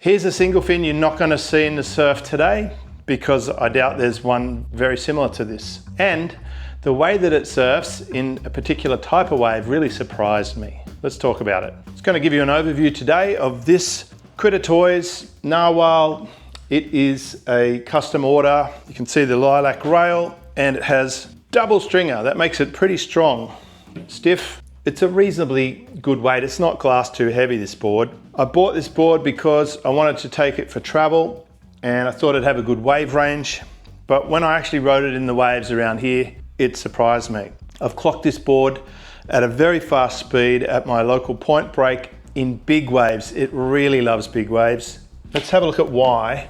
Here's a single fin you're not going to see in the surf today, because I doubt there's one very similar to this. And the way that it surfs in a particular type of wave really surprised me. Let's talk about it. It's going to give you an overview today of this Critter Toys Narwhal. It is a custom order. You can see the lilac rail, and it has double stringer. That makes it pretty strong, stiff. It's a reasonably good weight. It's not glass too heavy, this board. I bought this board because I wanted to take it for travel, and I thought it'd have a good wave range. But when I actually rode it in the waves around here, it surprised me. I've clocked this board at a very fast speed at my local point break in big waves. It really loves big waves. Let's have a look at why.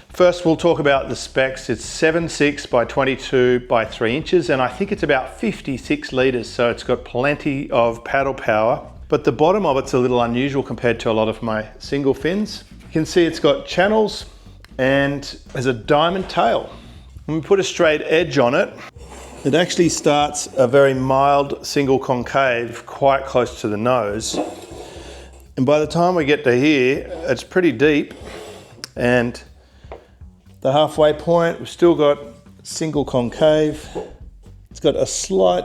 First, we'll talk about the specs. It's 7.6 by 22 by 3 inches, and I think it's about 56 litres, so it's got plenty of paddle power. But the bottom of it's a little unusual compared to a lot of my single fins. You can see it's got channels and has a diamond tail. When we put a straight edge on it, it actually starts a very mild single concave quite close to the nose. And by the time we get to here, it's pretty deep, and the halfway point, we've still got single concave. It's got a slight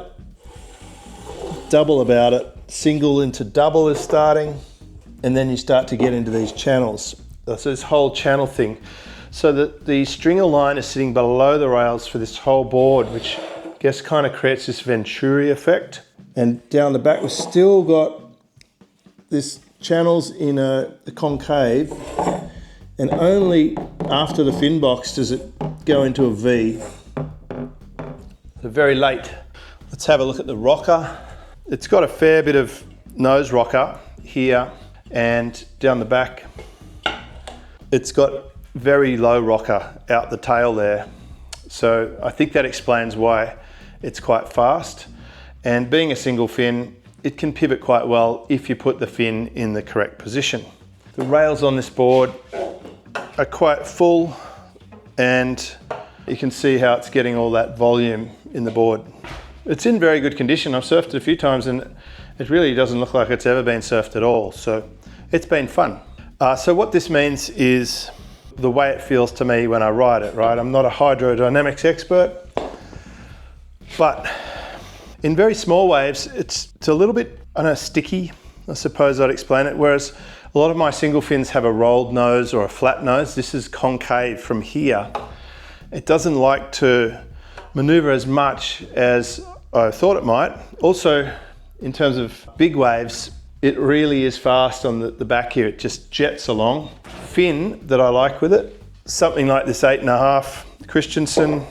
double about it. Single into double is starting, and then you start to get into these channels. So this whole channel thing. So that the stringer line is sitting below the rails for this whole board, which I guess kind of creates this Venturi effect. And down the back, we've still got this channels in a concave, and only after the fin box does it go into a V. So very late. Let's have a look at the rocker. It's got a fair bit of nose rocker here and down the back. It's got very low rocker out the tail there. So I think that explains why it's quite fast. And being a single fin, it can pivot quite well if you put the fin in the correct position. The rails on this board are quite full, and you can see how it's getting all that volume in the board. It's in very good condition. I've surfed it a few times, and it really doesn't look like it's ever been surfed at all. So it's been fun. So what this means is the way it feels to me when I ride it, right? I'm not a hydrodynamics expert, but in very small waves, it's a little bit, I don't know, sticky, I suppose I'd explain it. Whereas a lot of my single fins have a rolled nose or a flat nose. This is concave from here. It doesn't like to maneuver as much as I thought it might. Also, in terms of big waves, it really is fast on the back here. It just jets along. Fin that I like with it, something like this 8.5 Christenson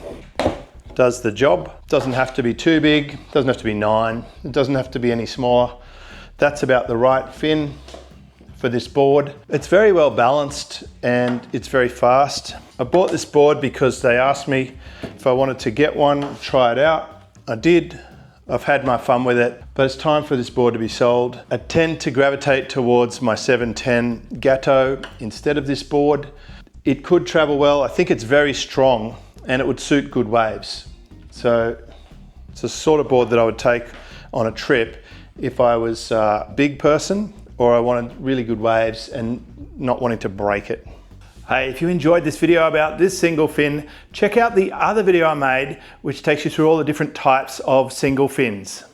does the job. Doesn't have to be too big, doesn't have to be 9, it doesn't have to be any smaller. That's about the right fin for this board. It's very well balanced and it's very fast. I bought this board because they asked me if I wanted to get one, try it out. I did. I've had my fun with it, but it's time for this board to be sold. I tend to gravitate towards my 710 Gatto instead of this board. It could travel well. I think it's very strong and it would suit good waves. So it's a sort of board that I would take on a trip if I was a big person or I wanted really good waves and not wanting to break it. Hey, if you enjoyed this video about this single fin, check out the other video I made, which takes you through all the different types of single fins.